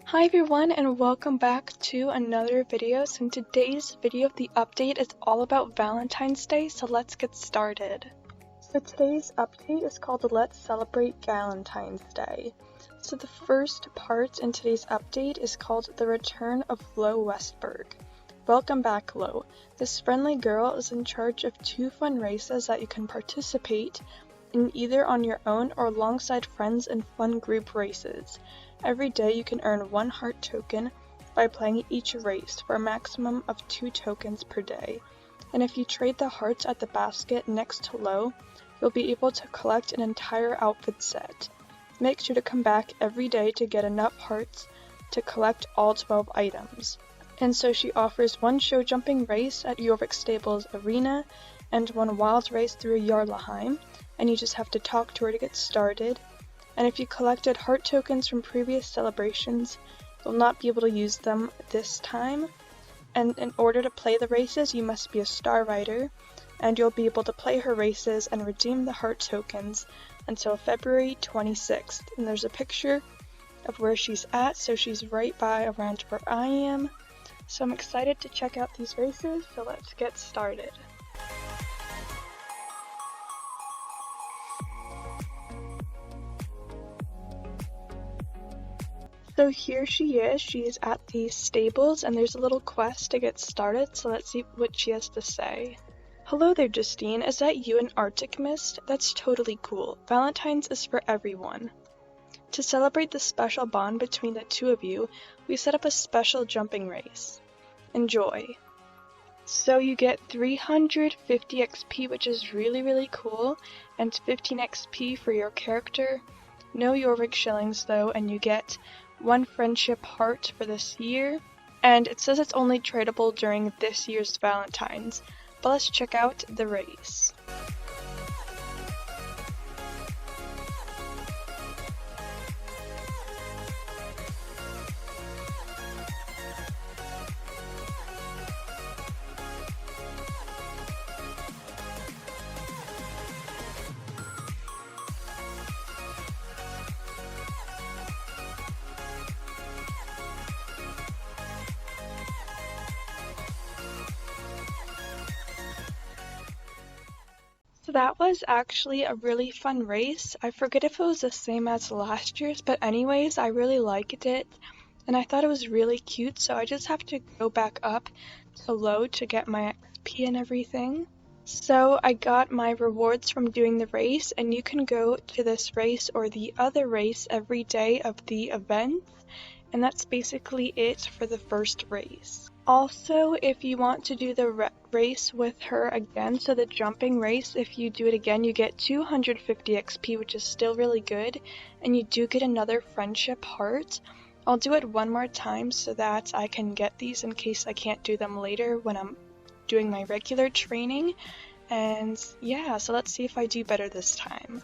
Hi everyone and welcome back to another video. So in today's video, the update is all about Valentine's Day, so let's get started. So today's update is called Let's Celebrate Valentine's Day. So the first part in today's update is called The Return of Low Westberg. Welcome back, Low. This friendly girl is in charge of 2 fun races that you can participate in either on your own or alongside friends in fun group races. Every day you can earn 1 heart token by playing each race for a maximum of 2 tokens per day. And if you trade the hearts at the basket next to Low, you'll be able to collect an entire outfit set. Make sure to come back every day to get enough hearts to collect all 12 items. And so she offers 1 show jumping race at Jorvik Stables Arena and 1 wild race through Jarlaheim, and you just have to talk to her to get started. And if you collected heart tokens from previous celebrations, you'll not be able to use them this time. And in order to play the races, you must be a star rider, and you'll be able to play her races and redeem the heart tokens until February 26th. And there's a picture of where she's at, so she's right by around where I am. So I'm excited to check out these races, so let's get started. So here she is at the stables, and there's a little quest to get started, so let's see what she has to say. Hello there, Justine. Is that you in Arctic Mist? That's totally cool. Valentine's is for everyone. To celebrate the special bond between the 2 of you, we set up a special jumping race. Enjoy. So you get 350 XP, which is really cool, and 15 XP for your character. No Jorvik shillings though, and you get 1 friendship heart for this year. And it says it's only tradable during this year's Valentine's. But let's check out the race. So that was actually a really fun race. I forget if it was the same as last year's, but anyways, I really liked it. And I thought it was really cute, so I just have to go back up to Low to get my XP and everything. So I got my rewards from doing the race, and you can go to this race or the other race every day of the event. And that's basically it for the first race. Also, if you want to do the race with her again, so the jumping race, if you do it again, you get 250 XP, which is still really good, and you do get another friendship heart. I'll do it 1 more time so that I can get these in case I can't do them later when I'm doing my regular training. And yeah, so let's see if I do better this time.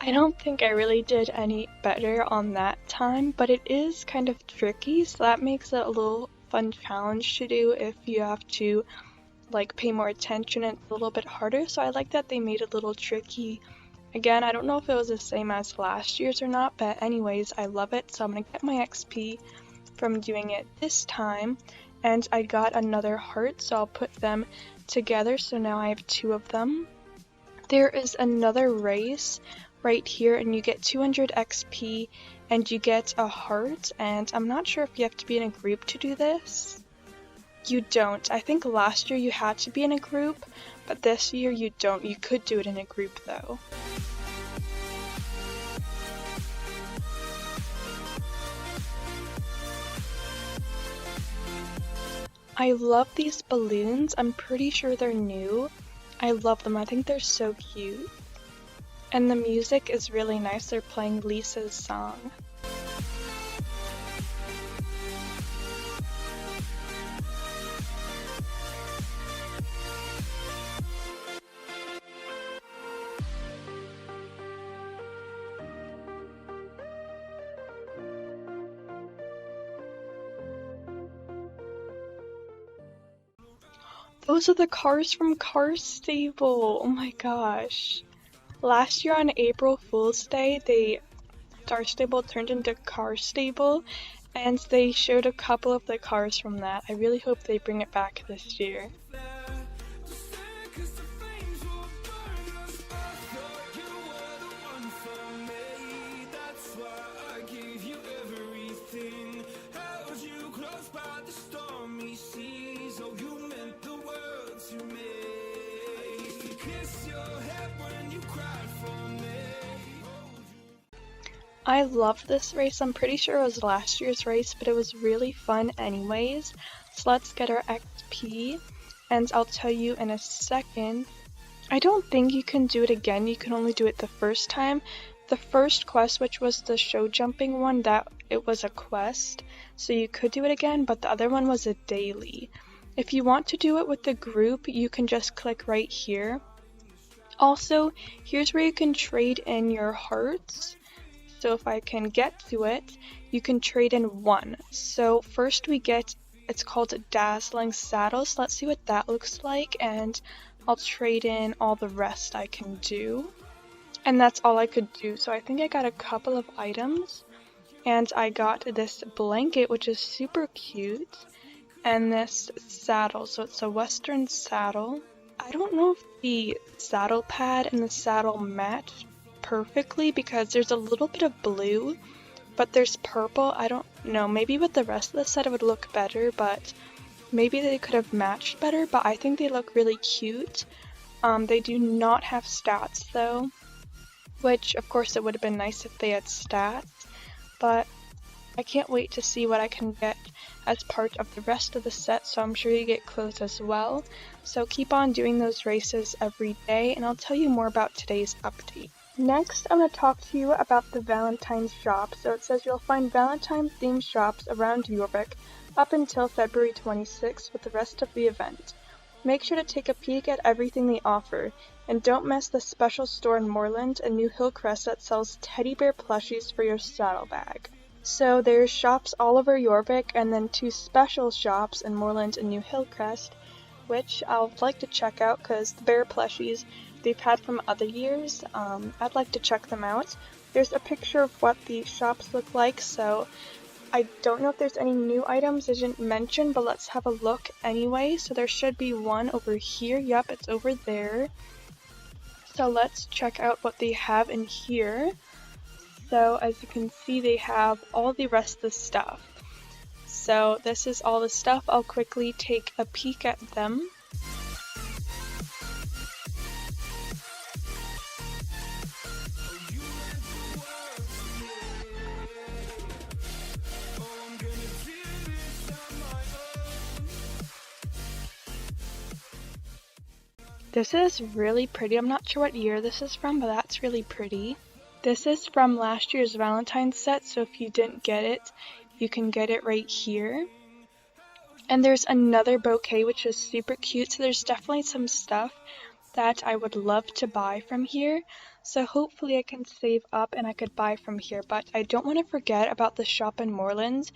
I don't think I really did any better on that time, but it is kind of tricky, so that makes it a little fun challenge to do if you have to like pay more attention and it's a little bit harder, so I like that they made it a little tricky. Again, I don't know if it was the same as last year's or not, but anyways, I love it, so I'm gonna get my XP from doing it this time, and I got another heart, so I'll put them together, so now I have 2 of them. There is another race right here, and you get 200 XP and you get a heart, and I'm not sure if you have to be in a group to do this. You don't. I think last year you had to be in a group, but this year you don't. You could do it in a group though. I love these balloons. I'm pretty sure they're new. I love them. I think they're so cute. And the music is really nice. They're playing Lisa's song. Those are the cars from Car Stable. Oh my gosh. Last year on April Fool's Day, Star Stable turned into Car Stable, and they showed a couple of the cars from that. I really hope they bring it back this year. I love this race. I'm pretty sure it was last year's race, but it was really fun anyways. So let's get our XP, and I'll tell you in a second. I don't think you can do it again. You can only do it the first time. The first quest, which was the show jumping one, it was a quest, so you could do it again, but the other one was a daily. If you want to do it with the group, you can just click right here. Also, here's where you can trade in your hearts. So if I can get to it, you can trade in one. So first we get, it's called Dazzling Saddles. Let's see what that looks like, and I'll trade in all the rest I can do. And that's all I could do. So I think I got a couple of items, and I got this blanket, which is super cute, and this saddle. So it's a Western saddle. I don't know if the saddle pad and the saddle match perfectly because there's a little bit of blue, but there's purple. I don't know, maybe with the rest of the set it would look better, but maybe they could have matched better, but I think they look really cute. They do not have stats though, which of course it would have been nice if they had stats, but I can't wait to see what I can get as part of the rest of the set, so I'm sure you get clothes as well. So keep on doing those races every day, and I'll tell you more about today's update. Next, I'm going to talk to you about the Valentine shop. So it says you'll find Valentine themed shops around Jorvik up until February 26th with the rest of the event. Make sure to take a peek at everything they offer, and don't miss the special store in Moorland and New Hillcrest that sells teddy bear plushies for your saddlebag. So there's shops all over Jorvik, and then 2 special shops in Moorland and New Hillcrest, which I'll like to check out because the bear plushies they've had from other years, I'd like to check them out. There's a picture of what the shops look like, so I don't know if there's any new items they didn't mention, but let's have a look anyway. So there should be one over here. Yep, it's over there. So let's check out what they have in here. So as you can see, they have all the rest of the stuff. So this is all the stuff. I'll quickly take a peek at them. This is really pretty. I'm not sure what year this is from, but that's really pretty. This is from last year's Valentine set, so if you didn't get it, you can get it right here. And there's another bouquet, which is super cute, so there's definitely some stuff that I would love to buy from here. So hopefully I can save up and I could buy from here, but I don't want to forget about the shop in Moorlands.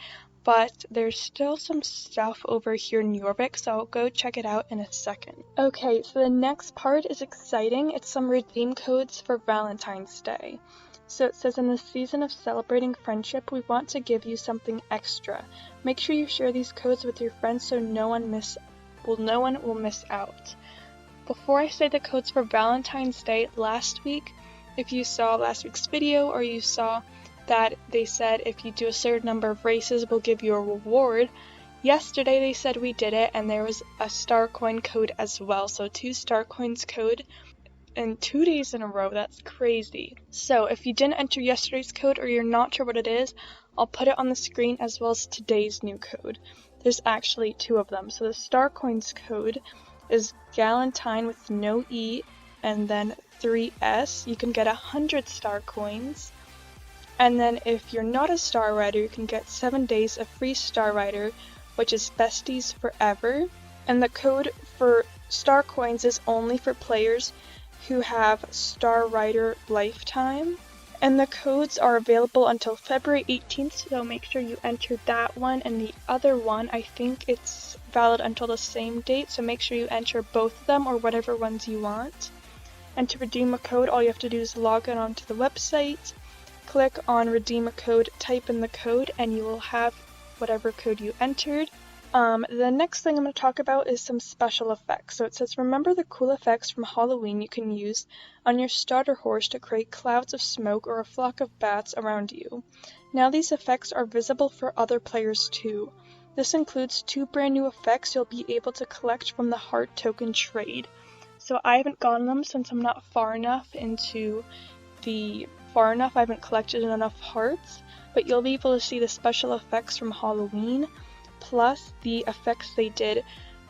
But there's still some stuff over here in Jorvik, so I'll go check it out in a second. Okay, so the next part is exciting. It's some redeem codes for Valentine's Day. So it says, in the season of celebrating friendship, we want to give you something extra. Make sure you share these codes with your friends so no one will miss out. Before I say the codes for Valentine's Day, last week, if you saw last week's video or you saw that they said if you do a certain number of races we'll give you a reward. Yesterday they said we did it, and there was a star coin code as well, so 2 star coins code in 2 days in a row. That's crazy. So if you didn't enter yesterday's code or you're not sure what it is, I'll put it on the screen as well as today's new code. There's actually 2 of them. So the star coins code is Valentine with no E and then 3S. You can get 100 star coins. And then if you're not a Star Rider, you can get 7 days of free Star Rider, which is Besties Forever. And the code for Star Coins is only for players who have Star Rider Lifetime. And the codes are available until February 18th, so make sure you enter that one. And the other one, I think it's valid until the same date, so make sure you enter both of them or whatever ones you want. And to redeem a code, all you have to do is log in onto the website, click on redeem a code, type in the code, and you will have whatever code you entered. The next thing I'm going to talk about is some special effects. So it says, remember the cool effects from Halloween you can use on your starter horse to create clouds of smoke or a flock of bats around you. Now these effects are visible for other players too. This includes 2 brand new effects you'll be able to collect from the heart token trade. So I haven't gotten them since I'm not far enough I haven't collected enough hearts, but you'll be able to see the special effects from Halloween, plus the effects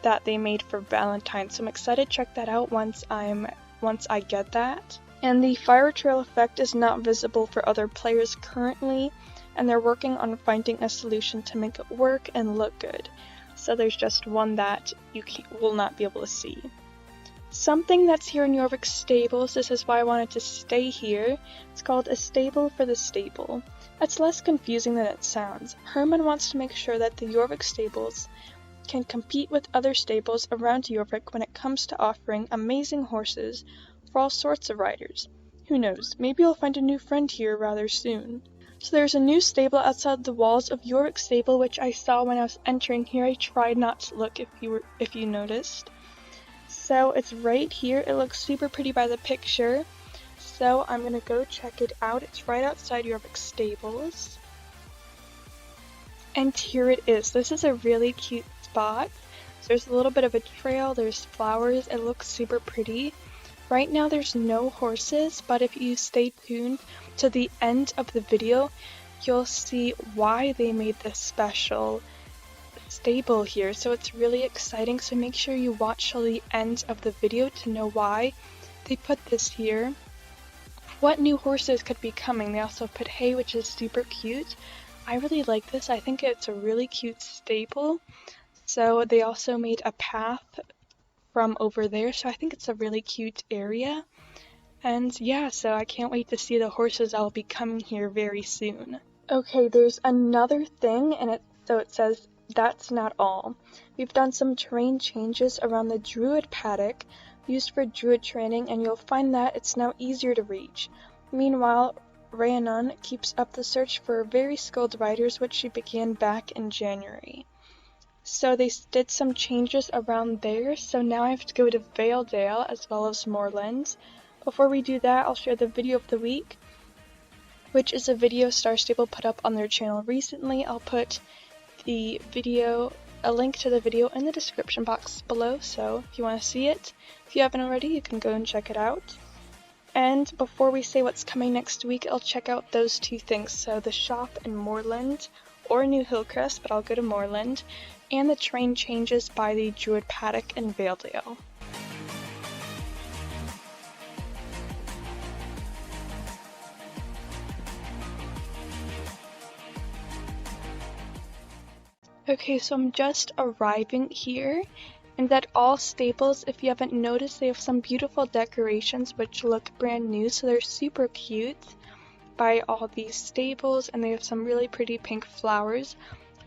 that they made for Valentine. So I'm excited to check that out once I get that. And the fire trail effect is not visible for other players currently, and they're working on finding a solution to make it work and look good. So there's just one that you will not be able to see. Something that's here in Jorvik Stables, this is why I wanted to stay here, it's called a stable for the stable. It's less confusing than it sounds. Herman wants to make sure that the Jorvik Stables can compete with other stables around Jorvik when it comes to offering amazing horses for all sorts of riders. Who knows, maybe you'll find a new friend here rather soon. So there's a new stable outside the walls of Jorvik Stable, which I saw when I was entering here. I tried not to look if you noticed. So it's right here. It looks super pretty by the picture. So I'm going to go check it out. It's right outside Jorvik Stables. And here it is. This is a really cute spot. So there's a little bit of a trail. There's flowers. It looks super pretty. Right now there's no horses, but if you stay tuned to the end of the video, you'll see why they made this special stable here. So it's really exciting, so make sure you watch till the end of the video to know why they put this here. What new horses could be coming? They also put hay, which is super cute. I really like this. I think it's a really cute stable. So they also made a path from over there, so I think it's a really cute area. And yeah, so I can't wait to see the horses that'll be coming here very soon. Okay, there's another thing, and it says, that's not all. We've done some terrain changes around the Druid Paddock used for Druid training, and you'll find that it's now easier to reach. Meanwhile, Rhiannon keeps up the search for very skilled riders, which she began back in January. So they did some changes around there, so now I have to go to Valedale as well as Moorland. Before we do that, I'll share the video of the week, which is a video Star Stable put up on their channel recently. I'll put a link to the video in the description box below, so if you want to see it, if you haven't already, you can go and check it out. And before we say what's coming next week, I'll check out those 2 things, so the shop in Moorland, or New Hillcrest, but I'll go to Moorland, and the train changes by the Druid Paddock in Valedale. Okay, so I'm just arriving here, and at all stables, if you haven't noticed, they have some beautiful decorations which look brand new, so they're super cute by all these stables, and they have some really pretty pink flowers.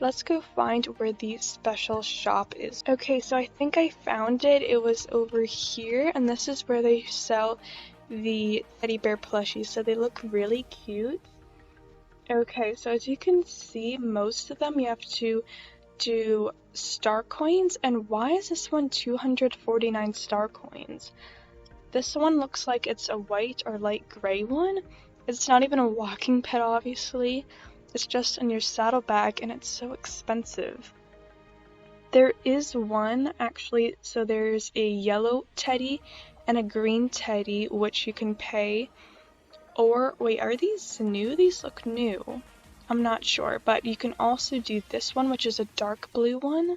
Let's go find where the special shop is. Okay, so I think I found it. It was over here, and this is where they sell the teddy bear plushies, so they look really cute. Okay, so as you can see, most of them you have to do star coins, and why is this one 249 star coins? This one looks like it's a white or light gray one. It's not even a walking pet, obviously. It's just in your saddlebag, and it's so expensive. There is one, actually, so there's a yellow teddy and a green teddy, which you can pay. Or, wait, are these new? These look new. I'm not sure, but you can also do this one, which is a dark blue one.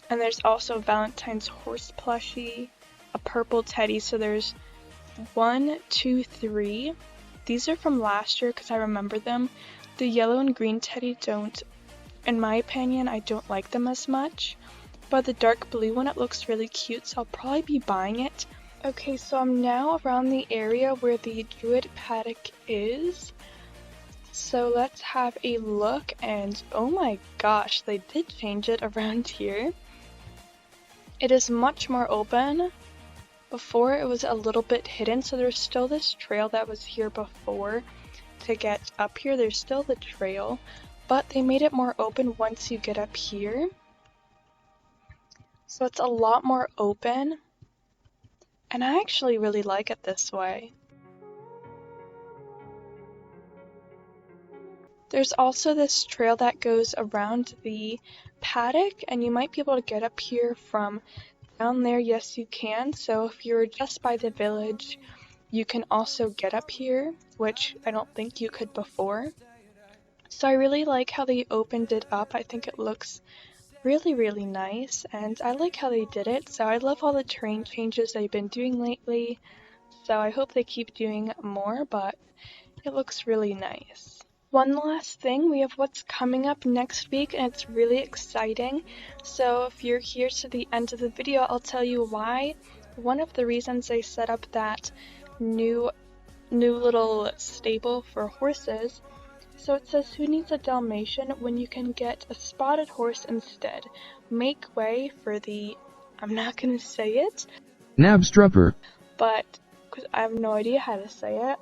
And there's also Valentine's horse plushie, a purple teddy, so there's 1, 2, 3. These are from last year because I remember them. The yellow and green teddy don't, in my opinion, I don't like them as much. But the dark blue one, it looks really cute, so I'll probably be buying it. Okay, so I'm now around the area where the Druid Paddock is. So let's have a look, and oh my gosh, they did change it around here. It is much more open. Before it was a little bit hidden, so there's still this trail that was here before. To get up here, there's still the trail, but they made it more open once you get up here. So it's a lot more open, and I actually really like it this way. There's also this trail that goes around the paddock, and you might be able to get up here from down there. Yes, you can. So if you're just by the village, you can also get up here, which I don't think you could before. So I really like how they opened it up. I think it looks really, really nice, and I like how they did it. So I love all the terrain changes they've been doing lately. So I hope they keep doing more, but it looks really nice. One last thing, we have what's coming up next week, and it's really exciting. So if you're here to the end of the video, I'll tell you why. One of the reasons they set up that new little stable for horses. So it says, who needs a Dalmatian when you can get a spotted horse instead? Make way for the, I'm not gonna say it, Nabstrupper. but because I have no idea how to say it.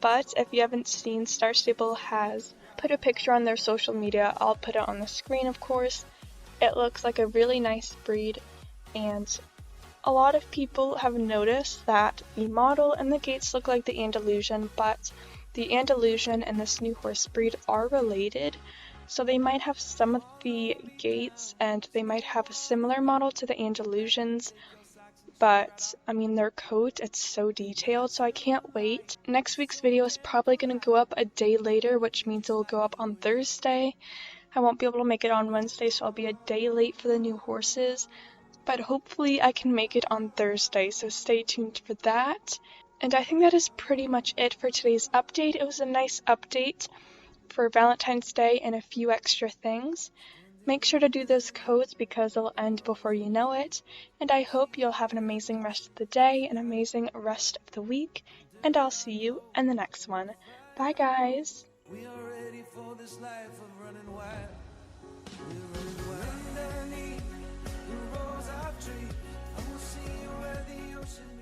But if you haven't seen, Star Stable has put a picture on their social media. I'll put it on the screen, of course. It looks like a really nice breed, and a lot of people have noticed that the model and the gaits look like the Andalusian, but the Andalusian and this new horse breed are related. So they might have some of the gaits, and they might have a similar model to the Andalusians. But, I mean, their coat, it's so detailed, so I can't wait. Next week's video is probably going to go up a day later, which means it will go up on Thursday. I won't be able to make it on Wednesday, so I'll be a day late for the new horses. But hopefully I can make it on Thursday, so stay tuned for that. And I think that is pretty much it for today's update. It was a nice update for Valentine's Day and a few extra things. Make sure to do those codes because they'll end before you know it, and I hope you'll have an amazing rest of the day, an amazing rest of the week, and I'll see you in the next one. Bye guys! We are ready for this life of running wild. We're running wild. Underneath the rose of tree, I will see you where the ocean